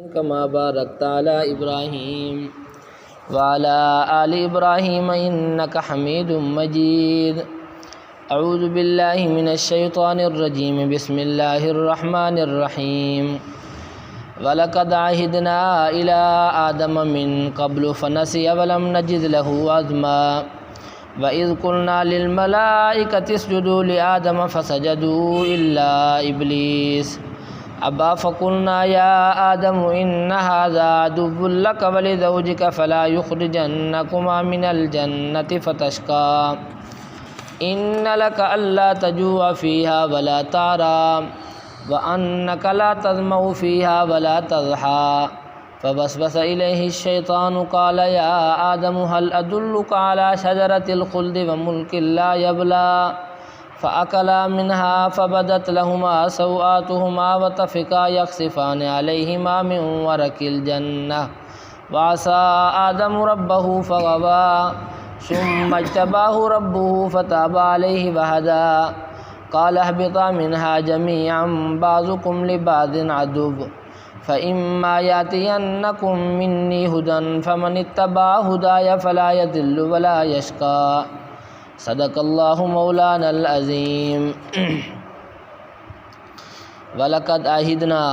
كما باركت على إبراهيم وعلى آل إبراهيم إنك حميد مجيد. أعوذ بالله من الشيطان الرجيم. بسم الله الرحمن الرحيم. وَلَقَدْ عَهِدْنَا إِلَىٰ آدَمَ مِن قَبْلُ فَنَسِيَ وَلَمْ نَجِدْ لَهُ عَزْمًا. وَإِذْ قُلْنَا لِلْمَلَائِكَةِ اسْجُدُوا لِآدَمَ فَسَجَدُوا إِلَّا إِبْلِيسَ أَبَىٰ فَقُلْنَا يَا آدَمُ إِنَّ هَٰذَا عَدُوٌّ لَّكَ وَلِزَوْجِكَ فَلَا يُخْرِجَنَّكُمَا مِنَ الْجَنَّةِ فَتَشْقَىٰ إِنَّ لَكَ أَلَّا تَجُوعَ فِيهَا وَلَا تَعْرَىٰ وَأَنَّكَ لَا تَظْمَأُ فِيهَا وَلَا تَضْحَىٰ. فوسوس إليه الشيطان قال يا آدم هل أدلك على شجرة الخلد وملك لا يبلى. فأكلا منها فبدت لهما سوآتهما وطفقا يخصفان عليهما من ورق الجنة وعصى آدم ربه فغوى ثم اجتباه ربه فتاب عليه وهدى. قال اهبطا منها جميعا بعضكم لبعض عدو فإما يأتينكم مني هدى فمن اتبع هداي فلا يضل ولا يشقى. صدق اللہ مولانا العظیم. وَلَقَدْ عَهِدْنَا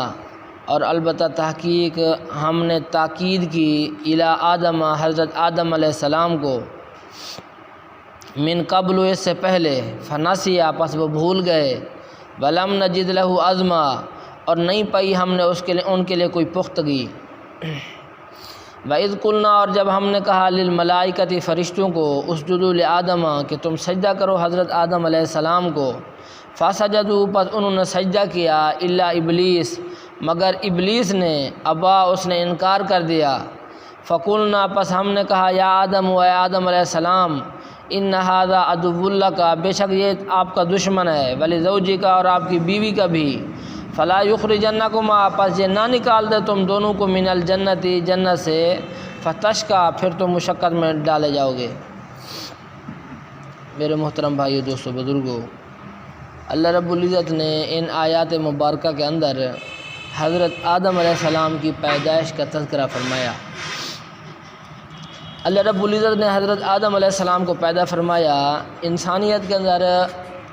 اور البتہ تحقیق ہم نے تاکید کی الی آدم حضرت آدم علیہ السلام کو من قبل اس سے پہلے فنسیا پس وہ بھول گئے ولم نجد لہ عزما اور نہیں پائی ہم نے ان کے لیے کوئی پختگی. وَإِذْ قُلْنَا اور جب ہم نے کہا للملائکۃ فرشتوں کو اسجدوا لآدم کہ تم سجدہ کرو حضرت آدم علیہ السلام کو. فسجدوا پس انہوں نے سجدہ کیا الا ابلیس مگر ابلیس نے ابا اس نے انکار کر دیا. فقلنا پس ہم نے کہا یا آدم و آدم علیہ السلام ان ھذا عدو لک بے شک یہ آپ کا دشمن ہے ولزوجک اور آپ کی بیوی کا بھی. فلا یخرجنکما پس یہ نہ نکال دے تم دونوں کو من الجنتی جنت سے فتشقا پھر تم مشقت میں ڈالے جاؤ گے. میرے محترم بھائیو دوستو بزرگو، اللہ رب العزت نے ان آیات مبارکہ کے اندر حضرت آدم علیہ السلام کی پیدائش کا تذکرہ فرمایا. اللہ رب العزت نے حضرت آدم علیہ السلام کو پیدا فرمایا. انسانیت کے اندر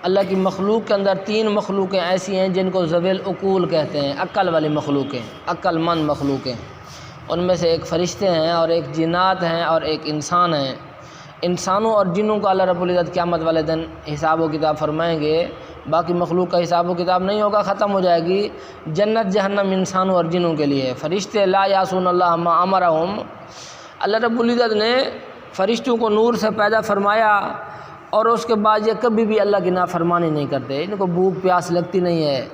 اللہ کی مخلوق کے اندر 3 مخلوقیں ایسی ہیں جن کو ذوی العقول کہتے ہیں، عقل والی مخلوقیں، عقل مند مخلوقیں. ان میں سے ایک فرشتے ہیں اور ایک جنات ہیں اور ایک انسان ہیں. انسانوں اور جنوں کا اللہ رب العزت قیامت والے دن حساب و کتاب فرمائیں گے. باقی مخلوق کا حساب و کتاب نہیں ہوگا، ختم ہو جائے گی. جنت جہنم انسانوں اور جنوں کے لیے. فرشتے لا یعصون اللہ ما امرہم. اللہ رب العزت نے فرشتوں کو نور سے پیدا فرمایا اور اس کے بعد یہ کبھی بھی اللہ کی نافرمانی نہیں کرتے. ان کو بھوک پیاس لگتی نہیں ہے.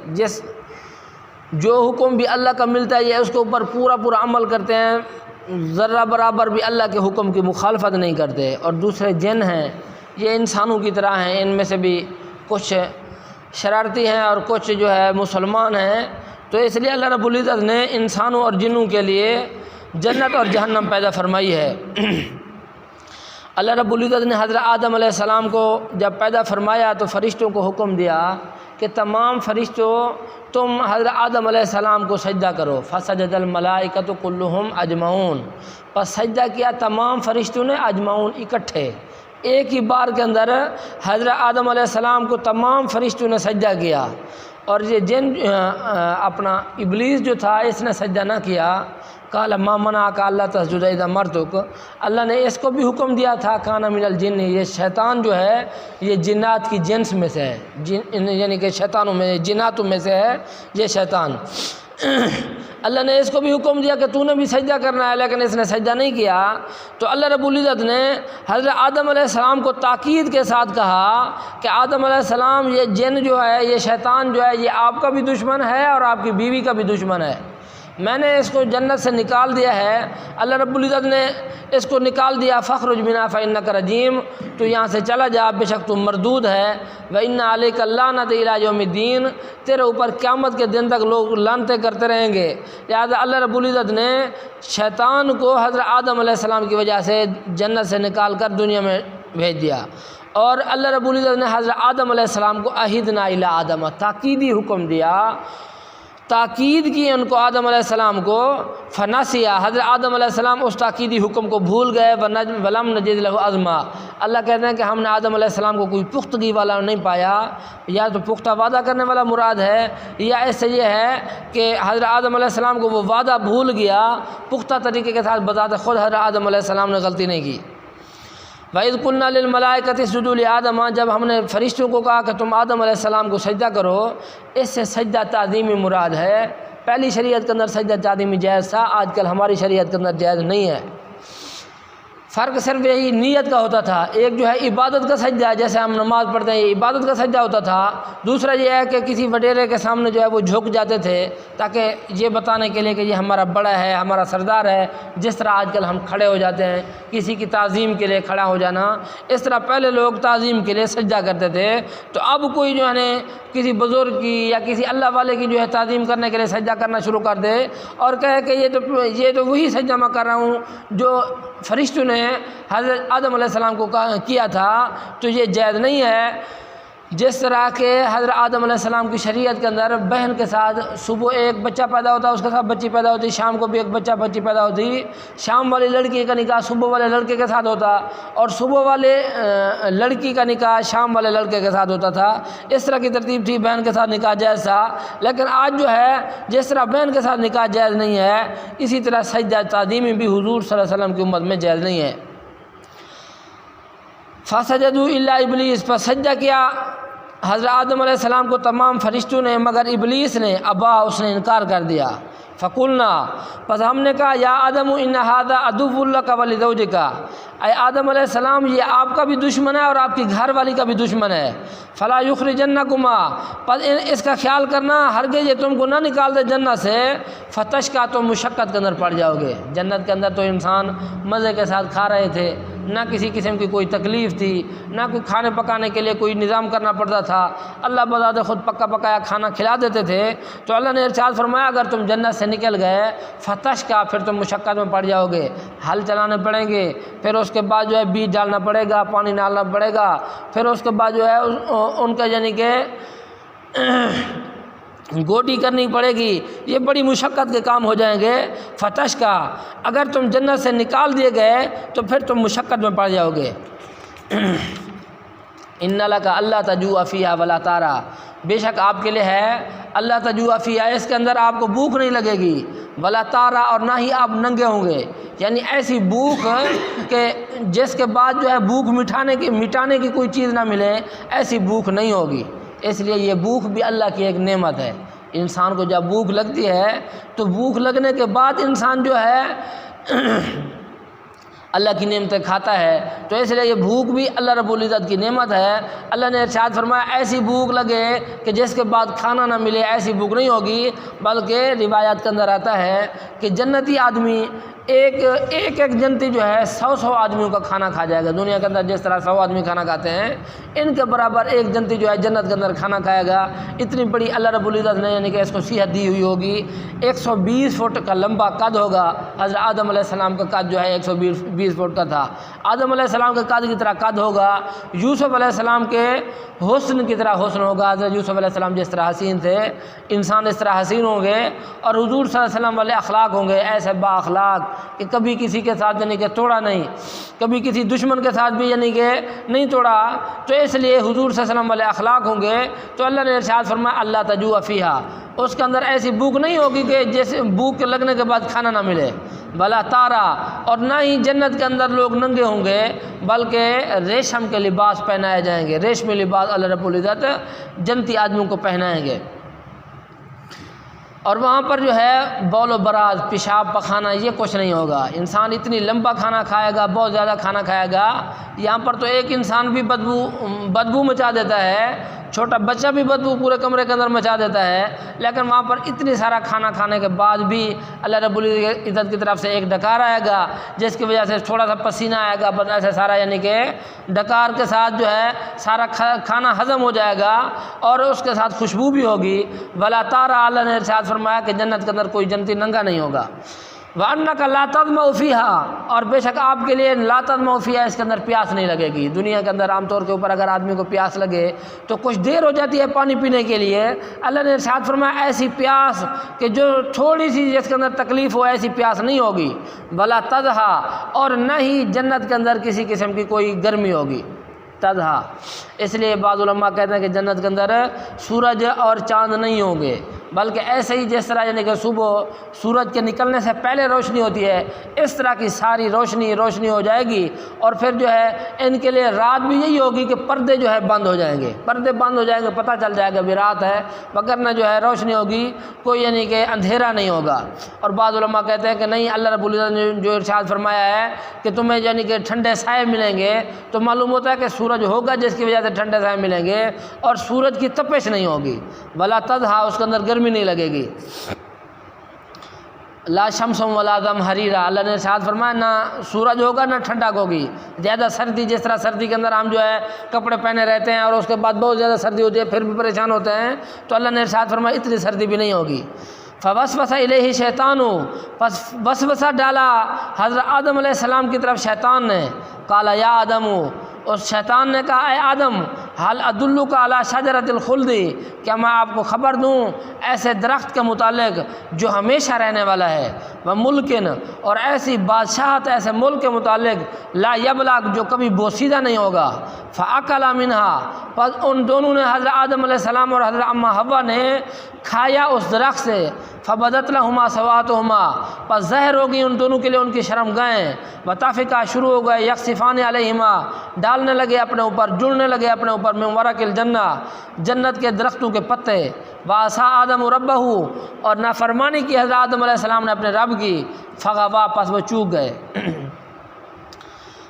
جو حکم بھی اللہ کا ملتا ہے یہ اس کے اوپر پورا عمل کرتے ہیں. ذرہ برابر بھی اللہ کے حکم کی مخالفت نہیں کرتے. اور دوسرے جن ہیں یہ انسانوں کی طرح ہیں. ان میں سے بھی کچھ شرارتی ہیں اور کچھ جو ہے مسلمان ہیں. تو اس لیے اللہ رب العزت نے انسانوں اور جنوں کے لیے جنت اور جہنم پیدا فرمائی ہے. اللہ رب العزت نے حضرت آدم علیہ السلام کو جب پیدا فرمایا تو فرشتوں کو حکم دیا کہ تمام فرشتوں تم حضرت آدم علیہ السلام کو سجدہ کرو. فسجد الملائکۃ کلھم اجمعون. پس سجدہ کیا تمام فرشتوں نے اجمعون اکٹھے. ایک ہی بار کے اندر حضرت آدم علیہ السلام کو تمام فرشتوں نے سجدہ کیا. اور یہ جن اپنا ابلیس جو تھا اس نے سجدہ نہ کیا. قال ما منعک الا تسجد اذا امرتک. اللہ نے اس کو بھی حکم دیا تھا کان من الجن. یہ شیطان جو ہے یہ جنات کی جنس میں سے ہے، یعنی کہ شیطانوں میں جناتوں میں سے ہے یہ شیطان. اللہ نے اس کو بھی حکم دیا کہ تو نے بھی سجدہ کرنا ہے، لیکن اس نے سجدہ نہیں کیا. تو اللہ رب العزت نے حضرت آدم علیہ السلام کو تاکید کے ساتھ کہا کہ آدم علیہ السلام یہ جن جو ہے یہ شیطان جو ہے یہ آپ کا بھی دشمن ہے اور آپ کی بیوی کا بھی دشمن ہے. میں نے اس کو جنت سے نکال دیا ہے. اللہ رب العزت نے اس کو نکال دیا. فخرج منہا فإنک رجیم. تو یہاں سے چلا جا، بے شک تم مردود ہے. وإن علیک اللعنۃ الی یوم الدین. تیرے اوپر قیامت کے دن تک لوگ لعنتیں کرتے رہیں گے. لہٰذا اللہ رب العزت نے شیطان کو حضرت آدم علیہ السلام کی وجہ سے جنت سے نکال کر دنیا میں بھیج دیا. اور اللہ رب العزت نے حضرت آدم علیہ السلام کو عہدنا الی آدم تاکیدی حکم دیا تاکید کی ان کو آدم علیہ السلام کو، فنسیا، حضرت آدم علیہ السلام اس تاکیدی حکم کو بھول گئے، ولم نجد لہ عزما، اللہ کہتے ہیں کہ ہم نے آدم علیہ السلام کو کوئی پختگی والا نہیں پایا، یا تو پختہ وعدہ کرنے والا مراد ہے، یا ایسے یہ ہے کہ حضرت آدم علیہ السلام کو وہ وعدہ بھول گیا، پختہ طریقے کے ساتھ بذات خود حضرت آدم علیہ السلام نے غلطی نہیں کی۔ وَإِذْ قُلْنَا لِلْمَلَائِكَةِ اسْجُدُوا لِآدَمَ، جب ہم نے فرشتوں کو کہا کہ تم آدم علیہ السلام کو سجدہ کرو، اس سے سجدہ تعظیمی مراد ہے۔ پہلی شریعت کے اندر سجدہ تعظیمی جائز تھا، آج کل ہماری شریعت کے اندر جائز نہیں ہے۔ فرق صرف یہی نیت کا ہوتا تھا، ایک جو ہے عبادت کا سجدہ ہے، جیسے ہم نماز پڑھتے ہیں یہ عبادت کا سجدہ ہوتا تھا، دوسرا یہ ہے کہ کسی وڈیرے کے سامنے جو ہے وہ جھک جاتے تھے تاکہ یہ بتانے کے لیے کہ یہ ہمارا بڑا ہے، ہمارا سردار ہے، جس طرح آج کل ہم کھڑے ہو جاتے ہیں کسی کی تعظیم کے لیے کھڑا ہو جانا، اس طرح پہلے لوگ تعظیم کے لیے سجدہ کرتے تھے۔ تو اب کوئی جو ہے کسی بزرگ کی یا کسی اللہ والے کی جو ہے تعظیم کرنے کے لیے سجدہ کرنا شروع کر دے اور کہے کہ یہ تو وہی سجدہ میں کر رہا ہوں جو فرشتوں نے حضرت آدم علیہ السلام کو کیا تھا، تو یہ جائز نہیں ہے۔ جس طرح کہ حضرت آدم علیہ السلام کی شریعت کے اندر بہن کے ساتھ صبح ایک بچہ پیدا ہوتا، اس کے ساتھ بچی پیدا ہوتی، شام کو بھی ایک بچہ بچی پیدا ہوتی، شام والی لڑکی کا نکاح صبح والے لڑکے کے ساتھ ہوتا، اور صبح والے لڑکی کا نکاح شام والے لڑکے کے ساتھ ہوتا تھا۔ اس طرح کی ترتیب تھی، بہن کے ساتھ نکاح جائز تھا۔ لیکن آج جو ہے جس طرح بہن کے ساتھ نکاح جائز نہیں ہے، اسی طرح سجدہ تعظیمی بھی حضور صلی اللہ علیہ وسلم کی امت میں جائز نہیں ہے۔ فسجدوا الا ابلیس، پر سجدہ کیا حضرت آدم علیہ السلام کو تمام فرشتوں نے مگر ابلیس نے، ابا، اس نے انکار کر دیا۔ فقلنا، پس ہم نے کہا یا آدم ان ھذا عدو لک ولزوجک، اے آدم علیہ السلام یہ آپ کا بھی دشمن ہے اور آپ کی گھر والی کا بھی دشمن ہے۔ فلا یخرجنکما، پس اس کا خیال کرنا ہرگز یہ تم کو نہ نکال دے جنت سے، فتشقا، تم مشقت کے اندر پڑ جاؤ گے۔ جنت کے اندر تو انسان مزے کے ساتھ کھا رہے تھے، نہ کسی قسم کی کوئی تکلیف تھی، نہ کوئی کھانے پکانے کے لیے کوئی نظام کرنا پڑتا تھا، اللہ بذات خود پکا پکایا کھانا کھلا دیتے تھے۔ تو اللہ نے ارشاد فرمایا اگر تم جنت سے نکل گئے فتشقا، پھر تم مشقت میں پڑ جاؤ گے، ہل چلانے پڑیں گے، پھر اس کے بعد جو ہے بیج ڈالنا پڑے گا، پانی ڈالنا پڑے گا، پھر اس کے بعد جو ہے ان کا یعنی کہ گوڈی کرنی پڑے گی، یہ بڑی مشقت کے کام ہو جائیں گے۔ فتشقا، اگر تم جنت سے نکال دیے گئے تو پھر تم مشقت میں پڑ جاؤ گے۔ ان لک اللہ تجوع فیہا ولا تعری، بے شک آپ کے لیے ہے اللہ تجوع فیہا، اس کے اندر آپ کو بھوک نہیں لگے گی، ولا تعری، اور نہ ہی آپ ننگے ہوں گے، یعنی ایسی بھوک کہ جس کے بعد جو ہے بھوک مٹانے کی کوئی چیز نہ ملے، ایسی بھوک نہیں ہوگی۔ اس لیے یہ بھوک بھی اللہ کی ایک نعمت ہے۔ انسان کو جب بھوک لگتی ہے تو بھوک لگنے کے بعد انسان جو ہے اللہ کی نعمتیں کھاتا ہے، تو اس لیے یہ بھوک بھی اللہ رب العزت کی نعمت ہے۔ اللہ نے ارشاد فرمایا ایسی بھوک لگے کہ جس کے بعد کھانا نہ ملے، ایسی بھوک نہیں ہوگی، بلکہ روایات کے اندر آتا ہے کہ جنتی آدمی ایک جنتی جو ہے 100 آدمیوں کا کھانا کھا جائے گا۔ دنیا کے اندر جس طرح 100 آدمی کھانا کھاتے ہیں، ان کے برابر ایک جنتی جو ہے جنت کے اندر کھانا کھائے گا۔ اتنی بڑی اللہ رب العزت نے یعنی کہ اس کو صحت دی ہوئی ہوگی۔ 120 فٹ کا لمبا قد ہوگا۔ حضرت آدم علیہ السلام کا قد جو ہے 120 فٹ کا تھا۔ آدم علیہ السلام کے قد کی طرح قد ہوگا۔ یوسف علیہ السلام کے حسن کی طرح حسن ہوگا۔ حضرت یوسف علیہ السلام جس طرح حسین تھے، انسان اس طرح حسین ہوں گے، اور حضور صلی اللہ علیہ وسلم والے اخلاق ہوں گے، ایسے با اخلاق کہ کبھی کسی کے ساتھ یعنی کہ توڑا نہیں، کبھی کسی دشمن کے ساتھ بھی یعنی کہ نہیں توڑا۔ تو اس لیے حضور صلی اللہ علیہ وسلم والے اخلاق ہوں گے۔ تو اللہ نے ارشاد فرمایا اللہ تجوع فیہا، اس کے اندر ایسی بھوک نہیں ہوگی کہ جیسے بھوک لگنے کے بعد کھانا نہ ملے، ولا تعری، اور نہ ہی جنت کے اندر لوگ ننگے ہوں گے، بلکہ ریشم کے لباس پہنائے جائیں گے۔ ریشمی لباس اللہ رب العزت جنتی آدمیوں کو پہنائیں گے، اور وہاں پر جو ہے بول و براز، پیشاب پخانا، یہ کچھ نہیں ہوگا۔ انسان اتنی لمبا کھانا کھائے گا، بہت زیادہ کھانا کھائے گا، یہاں پر تو ایک انسان بھی بدبو مچا دیتا ہے، چھوٹا بچہ بھی بدبو پورے کمرے کے اندر مچا دیتا ہے، لیکن وہاں پر اتنی سارا کھانا کھانے کے بعد بھی اللہ رب العزت کی طرف سے ایک ڈکار آئے گا، جس کی وجہ سے تھوڑا سا پسینہ آئے گا، بس ایسے سارا یعنی کہ ڈکار کے ساتھ جو ہے سارا کھانا ہضم ہو جائے گا، اور اس کے ساتھ خوشبو بھی ہوگی۔ ولا تعری، اللہ نے ارشاد فرمایا کہ جنت کے اندر کوئی جنتی ننگا نہیں ہوگا۔ وَأَنَّكَ لَا تَظْمَأُ فِيهَا، اور بے شک آپ کے لیے لا تظمأ فیہا، اس کے اندر پیاس نہیں لگے گی۔ دنیا کے اندر عام طور کے اوپر اگر آدمی کو پیاس لگے تو کچھ دیر ہو جاتی ہے پانی پینے کے لیے، اللہ نے ارشاد فرمایا ایسی پیاس کہ جو تھوڑی سی جس کے اندر تکلیف ہو ایسی پیاس نہیں ہوگی، وَلَا تَضْحَىٰ، اور نہ ہی جنت کے اندر کسی قسم کی کوئی گرمی ہوگی، تضحیٰ۔ اس لیے بعض علماء کہتے ہیں کہ جنت کے اندر سورج اور چاند نہیں ہوں گے، بلکہ ایسے ہی جس طرح یعنی کہ صبح سورج کے نکلنے سے پہلے روشنی ہوتی ہے، اس طرح کی ساری روشنی ہو جائے گی، اور پھر جو ہے ان کے لیے رات بھی یہی ہوگی کہ پردے جو ہے بند ہو جائیں گے، پردے بند ہو جائیں گے، پتہ چل جائے گا بھی رات ہے، وگرنہ جو ہے روشنی ہوگی، کوئی یعنی کہ اندھیرا نہیں ہوگا۔ اور بعض علماء کہتے ہیں کہ نہیں، اللہ رب العزت نے جو ارشاد فرمایا ہے کہ تمہیں یعنی کہ ٹھنڈے سائے ملیں گے، تو معلوم ہوتا ہے کہ سورج ہوگا جس کی وجہ سے ٹھنڈے سائے ملیں گے، اور سورج کی تپش نہیں ہوگی، ولا تضحیٰ، اس کے اندر گرمی نہیں لگے گی۔ لا شمس ولا زمہریرا، اللہ نے ارشاد فرمایا نہ سورج ہوگا نہ ٹھنڈک ہوگی، زیادہ سردی، جس طرح سردی کے اندر ہم جو ہے کپڑے پہنے رہتے ہیں اور اس کے بعد بہت زیادہ سردی ہوتی ہے پھر بھی پریشان ہوتے ہیں، تو اللہ نے ارشاد فرمایا اتنی سردی بھی نہیں ہوگی۔ فوسوس الیہ شیطان، پس وسوسہ ڈالا حضرت آدم علیہ السلام کی طرف شیطان نے، قال یا آدم، اس شیطان نے کہا اے آدم، حل ادلک علی شجرۃ الخلد، کیا میں آپ کو خبر دوں ایسے درخت کے متعلق جو ہمیشہ رہنے والا ہے، وہ ملکن، اور ایسی بادشاہت، ایسے ملک کے متعلق لا یبلا، جو کبھی بوسیدہ نہیں ہوگا۔ فاکلا منہا، پس ان دونوں نے حضرت آدم علیہ السلام اور حضرت اماں حوا نے کھایا اس درخت سے، فبدت لہما سواتہما، پس ظاہر ہوگی ان دونوں کے لیے ان کی شرم گئیں، وطفقا، شروع ہو گئے، یخصفان علیہما، ڈالنے لگے اپنے اوپر، جڑنے لگے اپنے اوپر، من ورق الجنہ، جنت کے درختوں کے پتے، وعصا آدم ربہ، اور نافرمانی کی حضرت آدم علیہ السلام نے اپنے رب کی، فغوا، پس وہ چوک گئے۔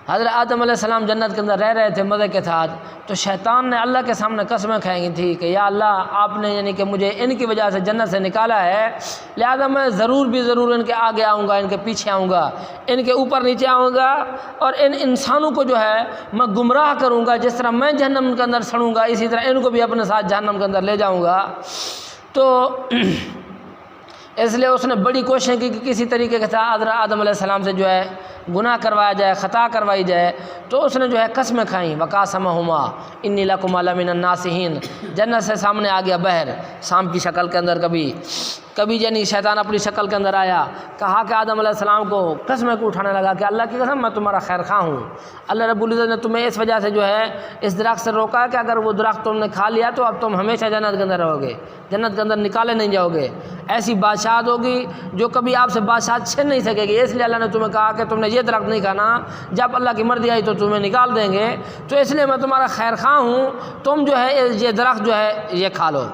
حضرت آدم علیہ السلام جنت کے اندر رہ رہے تھے مزے کے ساتھ، تو شیطان نے اللہ کے سامنے قسمیں کھائی تھی کہ یا اللہ، آپ نے یعنی کہ مجھے ان کی وجہ سے جنت سے نکالا ہے، لہذا میں ضرور ان کے آگے آؤں گا، ان کے پیچھے آؤں گا، ان کے اوپر نیچے آؤں گا، اور ان انسانوں کو جو ہے میں گمراہ کروں گا، جس طرح میں جہنم کے اندر سڑوں گا اسی طرح ان کو بھی اپنے ساتھ جہنم کے اندر لے جاؤں گا۔ تو اس لیے اس نے بڑی کوشش کی کہ کسی طریقے کے ساتھ حضرت آدم علیہ السلام سے جو ہے گناہ کروایا جائے، خطا کروائی جائے، تو اس نے جو ہے قسمیں کھائیں، وقاسمہما انی لکما لمن الناصحین، جنت سے سامنے آ گیا بحر سام کی شکل کے اندر، کبھی یعنی شیطان اپنی شکل کے اندر آیا، کہا کہ آدم علیہ السلام کو قسمیں کو اٹھانے لگا کہ اللہ کی قسم میں تمہارا خیر خواہ ہوں، اللہ رب العزت نے تمہیں اس وجہ سے جو ہے اس درخت سے روکا ہے کہ اگر وہ درخت تم نے کھا لیا تو اب تم ہمیشہ جنت کے اندر رہو گے، جنت کے اندر نکالے نہیں جاؤ گے، ایسی بادشاہت ہوگی جو کبھی آپ سے بادشاہت چھین نہیں سکے گی، اس لیے اللہ نے تمہیں کہا کہ تم نے یہ درخت نہیں کھانا، جب اللہ کی مرضی آئی تو تمہیں نکال دیں گے، تو اس لیے میں تمہارا خیر خواہ ہوں، تم جو ہے یہ درخت جو ہے یہ کھا لو۔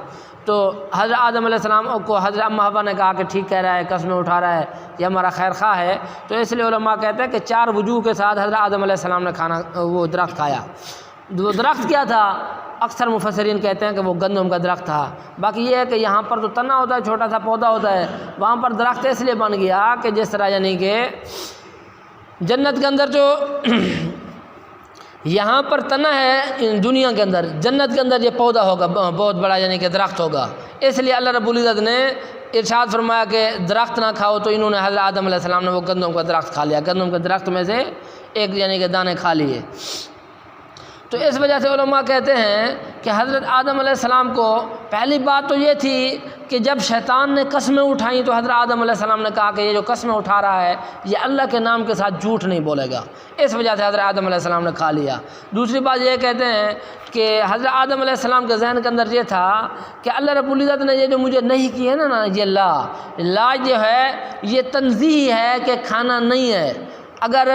تو حضرت آدم علیہ السلام کو حضرت اماں حوا نے کہا کہ ٹھیک کہہ رہا ہے، قسمیں اٹھا رہا ہے، یہ ہمارا خیر خواہ ہے، تو اس لیے علماء کہتے ہیں کہ 4 وجوہ کے ساتھ حضرت آدم علیہ السلام نے وہ درخت کھایا۔ وہ درخت کیا تھا؟ اکثر مفسرین کہتے ہیں کہ وہ گندم کا درخت تھا، باقی یہ ہے کہ یہاں پر تو تنا ہوتا ہے، چھوٹا سا پودا ہوتا ہے، وہاں پر درخت اس لیے بن گیا کہ جس طرح یعنی کہ جنت کے اندر جو یہاں پر تنا ہے دنیا کے اندر، جنت کے اندر یہ پودا ہوگا، بہت بڑا یعنی کہ درخت ہوگا، اس لیے اللہ رب العزت نے ارشاد فرمایا کہ درخت نہ کھاؤ، تو انہوں نے حضرت آدم علیہ السلام نے وہ گندم کا درخت کھا لیا، گندم کے درخت میں سے ایک یعنی کہ دانے کھا لیے۔ تو اس وجہ سے علماء کہتے ہیں کہ حضرت آدم علیہ السلام کو پہلی بات تو یہ تھی کہ جب شیطان نے قسمیں اٹھائیں تو حضرت آدم علیہ السلام نے کہا کہ یہ جو قسمیں اٹھا رہا ہے یہ اللہ کے نام کے ساتھ جھوٹ نہیں بولے گا، اس وجہ سے حضرت آدم علیہ السلام نے کھا لیا۔ دوسری بات یہ کہتے ہیں کہ حضرت آدم علیہ السلام کے ذہن کے اندر یہ تھا کہ اللہ رب العزت نے یہ جو مجھے نہیں کی ہے نا یہ لا جو ہے یہ تنزیہ ہے کہ کھانا نہیں ہے، اگر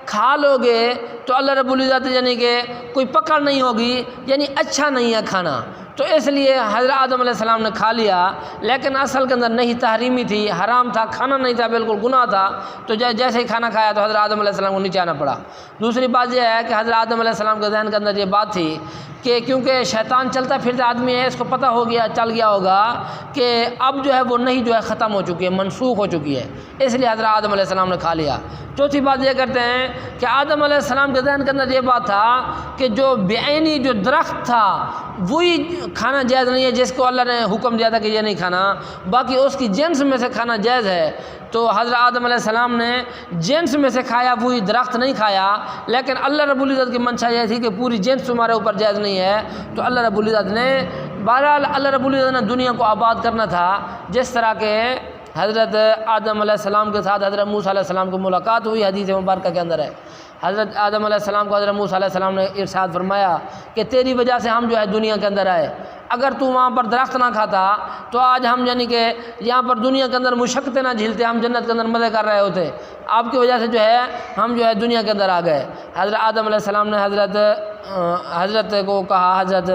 کھا لو گے تو اللہ رب العزت یعنی کہ کوئی پکڑ نہیں ہوگی، یعنی اچھا نہیں ہے کھانا، تو اس لیے حضرت آدم علیہ السلام نے کھا لیا، لیکن اصل کے اندر نہیں، تحریمی تھی، حرام تھا، کھانا نہیں تھا، بالکل گناہ تھا، تو جیسے ہی کھانا کھایا تو حضرت آدم علیہ السلام کو نیچے آنا پڑا۔ دوسری بات یہ ہے کہ حضرت آدم علیہ السلام کے ذہن کے اندر یہ بات تھی کہ کیونکہ شیطان چلتا پھرتا آدمی ہے، اس کو پتہ ہو گیا، چل گیا ہوگا کہ اب جو ہے وہ نہیں جو ہے ختم ہو چکی ہے، منسوخ ہو چکی ہے، اس لیے حضرت آدم علیہ السلام نے کھا لیا۔ چوتھی بات یہ کرتے ہیں کہ آدم علیہ السلام کے ذہن کے اندر یہ بات تھا کہ جو بعینی جو درخت تھا وہی کھانا جائز نہیں ہے جس کو اللہ نے حکم دیا تھا کہ یہ نہیں کھانا، باقی اس کی جنس میں سے کھانا جائز ہے۔ تو حضرت آدم علیہ السلام نے جنس میں سے کھایا، وہی درخت نہیں کھایا، لیکن اللہ رب العزت کی منشا یہ تھی کہ پوری جنس تمہارے اوپر جائز نہیں ہے، تو اللہ رب العزت نے بہرحال اللہ رب العزت نے دنیا کو آباد کرنا تھا، جس طرح کہ حضرت آدم علیہ السلام کے ساتھ حضرت موسیٰ علیہ السلام کو ملاقات ہوئی، حدیث مبارکہ کے اندر ہے۔ حضرت آدم علیہ السلام کو حضرت موسیٰ علیہ السلام نے ارشاد فرمایا کہ تیری وجہ سے ہم جو ہے دنیا کے اندر آئے، اگر تو وہاں پر درخت نہ کھاتا تو آج ہم یعنی کہ یہاں پر دنیا کے اندر مشقتیں نہ جھیلتے، ہم جنت کے اندر مزے کر رہے ہوتے، آپ کی وجہ سے جو ہے ہم جو ہے دنیا کے اندر آ گئے۔ حضرت آدم علیہ السلام نے حضرت کو کہا، حضرت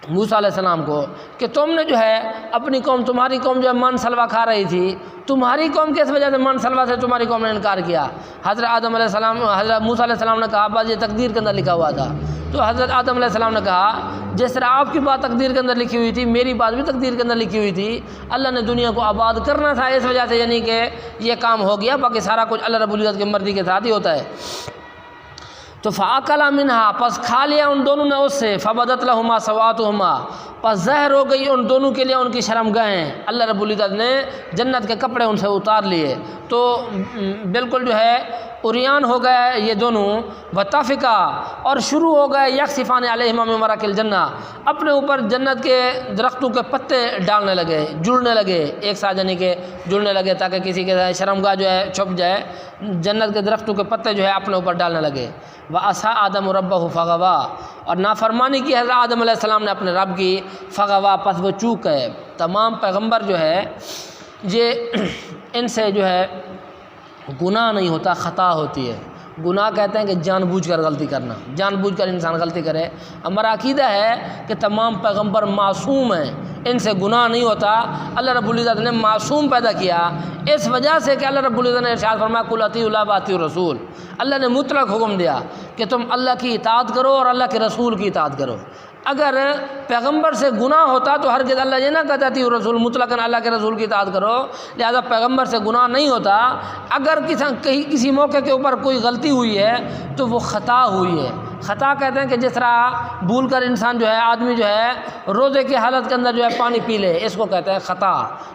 موسیٰ علیہ السلام کو، کہ تم نے جو ہے اپنی قوم، تمہاری قوم جو ہے من سلوا کھا رہی تھی، تمہاری قوم کس وجہ سے من سلوا سے تمہاری قوم نے انکار کیا؟ حضرت آدم علیہ السلام، حضرت موسیٰ علیہ السلام نے کہا بس یہ تقدیر کے اندر لکھا ہوا تھا۔ تو حضرت آدم علیہ السلام نے کہا جس طرح آپ کی بات تقدیر کے اندر لکھی ہوئی تھی، میری بات بھی تقدیر کے اندر لکھی ہوئی تھی، اللہ نے دنیا کو آباد کرنا تھا، اس وجہ سے یعنی کہ یہ کام ہو گیا، باقی سارا کچھ اللہ رب العزت کی مرضی کے ساتھ ہی ہوتا ہے۔ تو فاکلا منہا، پس کھا لیا ان دونوں نے اس سے، فبدت لہما سواتہما، پس ظاہر ہو گئی ان دونوں کے لیے ان کی شرمگاہیں، اللہ رب العزت نے جنت کے کپڑے ان سے اتار لیے، تو بالکل جو ہے عریان ہو گئے یہ دونوں، وطفقا، اور شروع ہو گئے یکسفان علیہما من ورق الجنہ، اپنے اوپر جنت کے درختوں کے پتے ڈالنے لگے، جڑنے لگے ایک ساتھ، یعنی کہ جڑنے لگے تاکہ کسی کے شرمگاہ جو ہے چھپ جائے، جنت کے درختوں کے پتے جو ہے اپنے اوپر ڈالنے لگے۔ وعصى آدم ربہ فغوا، اور نافرمانی کی حضرت آدم علیہ السلام نے اپنے رب کی، فغوا، پس وہ چوک گئے۔ تمام پیغمبر جو ہے یہ ان سے جو ہے گناہ نہیں ہوتا، خطا ہوتی ہے۔ گناہ کہتے ہیں کہ جان بوجھ کر غلطی کرنا، جان بوجھ کر انسان غلطی کرے۔ ہمارا عقیدہ ہے کہ تمام پیغمبر معصوم ہیں، ان سے گناہ نہیں ہوتا۔ اللہ رب العزت نے معصوم پیدا کیا اس وجہ سے کہ اللہ رب العزت نے ارشاد فرمایا قل اطیعوا اللہ واطیعوا الرسول، اللہ نے مطلق حکم دیا کہ تم اللہ کی اطاعت کرو اور اللہ کے رسول کی اطاعت کرو۔ اگر پیغمبر سے گناہ ہوتا تو ہرگز اللہ یہ نہ کہتا تھی رسول مطلقاً اللہ کے رسول کی اطاعت کرو، لہذا پیغمبر سے گناہ نہیں ہوتا۔ اگر کسی موقع کے اوپر کوئی غلطی ہوئی ہے تو وہ خطا ہوئی ہے۔ خطا کہتے ہیں کہ جس طرح بھول کر انسان جو ہے، آدمی جو ہے روزے کی حالت کے اندر جو ہے پانی پی لے، اس کو کہتے ہیں خطا،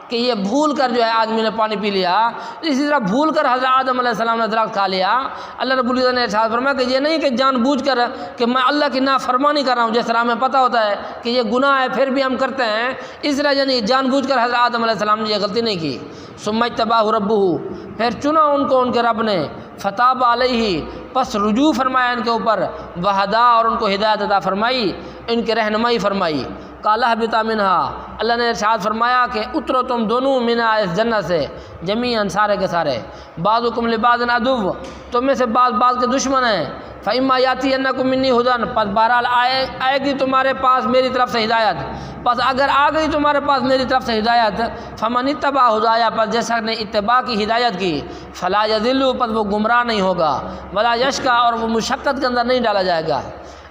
کہ یہ بھول کر جو ہے آدمی نے پانی پی لیا۔ اسی طرح بھول کر حضرت آدم علیہ السلام نے درخت کھا لیا، اللہ رب العزت نے ارشاد فرمایا کہ یہ نہیں کہ جان بوجھ کر کہ میں اللہ کی نافرمانی کر رہا ہوں، جس طرح ہمیں پتہ ہوتا ہے کہ یہ گناہ ہے پھر بھی ہم کرتے ہیں، اس طرح یعنی جان بوجھ کر حضرت آدم علیہ السلام نے یہ غلطی نہیں کی۔ ثم اجتباہ ربہ، پھر چنا ان کو ان کے رب نے، فتاب علیہ، پس رجوع فرمایا ان کے اوپر، وہدا، اور ان کو ہدایت عطا فرمائی، ان کے رہنمائی فرمائی۔ قال اہبطا منہا، اللہ نے ارشاد فرمایا کہ اترو تم دونوں منہا، اس جنت سے، جمیعاً سارے کے سارے، بعضکم لبعض عدو، تم میں سے بعض کے دشمن ہیں، فإما یأتینکم منی ھدی، پس بہرحال آئے گی تمہارے پاس میری طرف سے ہدایت، پس اگر آ گئی تمہارے پاس میری طرف سے ہدایت، فمن اتبع ھدایا، پس جیسا نے اتباع کی ہدایت کی، فلا یضل، پس وہ گمراہ نہیں ہوگا، ولا یشقی، اور وہ مشقت کے اندر نہیں ڈالا جائے گا۔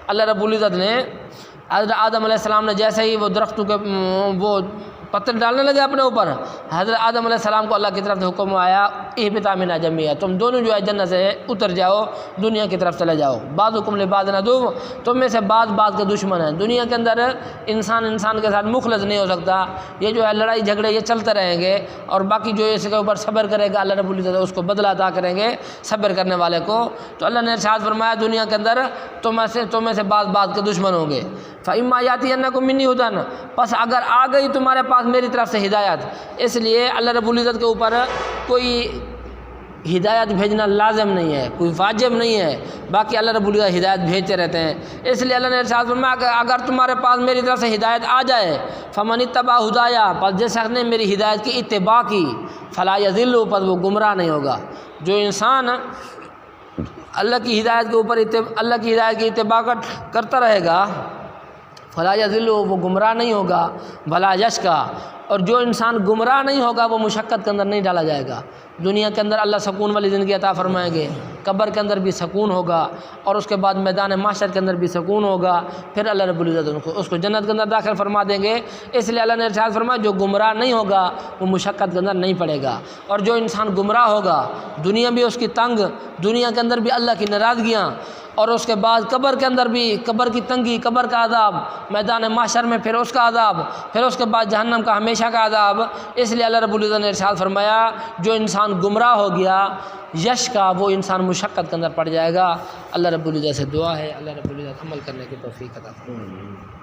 اللہ رب العزت نے حضرت آدم علیہ السلام نے جیسے ہی وہ درختوں کے وہ پتھر ڈالنے لگے اپنے اوپر، حضرت آدم علیہ السلام کو اللہ کی طرف سے حکم آیا اہبطا منہا جمیعا، تم دونوں جو ہے جنت سے اتر جاؤ، دنیا کی طرف چلے جاؤ، بعضکم لبعض عدو، تم میں سے بعض کے دشمن ہیں۔ دنیا کے اندر انسان کے ساتھ مخلص نہیں ہو سکتا، یہ جو ہے لڑائی جھگڑے یہ چلتے رہیں گے، اور باقی جو اس کے اوپر صبر کرے گا اللہ رب العزت اس کو بدلہ عطا کریں گے صبر کرنے والے کو۔ تو اللہ نے ارشاد فرمایا دنیا کے اندر تم میں سے بعض کے دشمن ہوں گے، فإما یأتینکم منی ھدی، پس اگر آ گئی تمہارے پاس میری طرف سے ہدایت، اس لیے اللہ رب العزت کے اوپر کوئی ہدایت بھیجنا لازم نہیں ہے، کوئی واجب نہیں ہے، باقی اللہ رب العزت ہدایت بھیجتے رہتے ہیں۔ اس لیے اللہ نے ارشاد فرمایا کہ اگر تمہارے پاس میری طرف سے ہدایت آ جائے، فمن اتبع ھدایا، پس جس شخص نے میری ہدایت کی اتباع کی، فلا یضل، پس وہ گمراہ نہیں ہوگا۔ جو انسان اللہ کی ہدایت کے اوپر اللہ کی ہدایت کی اتباع کرتا رہے گا، فلا یضل، وہ گمراہ نہیں ہوگا، ولا یشقی، اور جو انسان گمراہ نہیں ہوگا وہ مشقت کے اندر نہیں ڈالا جائے گا۔ دنیا کے اندر اللہ سکون والی زندگی عطا فرمائیں گے، قبر کے اندر بھی سکون ہوگا، اور اس کے بعد میدان محشر کے اندر بھی سکون ہوگا، پھر اللہ رب العزت اس کو جنت کے اندر داخل فرما دیں گے۔ اس لیے اللہ نے ارشاد فرمایا جو گمراہ نہیں ہوگا وہ مشقت کے اندر نہیں پڑے گا، اور جو انسان گمراہ ہوگا دنیا بھی اس کی تنگ، دنیا کے اندر بھی اللہ کی ناراضگیاں، اور اس کے بعد قبر کے اندر بھی قبر کی تنگی، قبر کا عذاب، میدان محشر میں پھر اس کا عذاب، پھر اس کے بعد جہنم کا ہمیشہ کا عذاب۔ اس لیے اللہ رب العزت نے ارشاد فرمایا جو انسان گمراہ ہو گیا یش کا، وہ انسان مشقت کے اندر پڑ جائے گا۔ اللہ رب العزت سے دعا ہے اللہ رب العزت عمل کرنے کی توفیق عطا فرمائے۔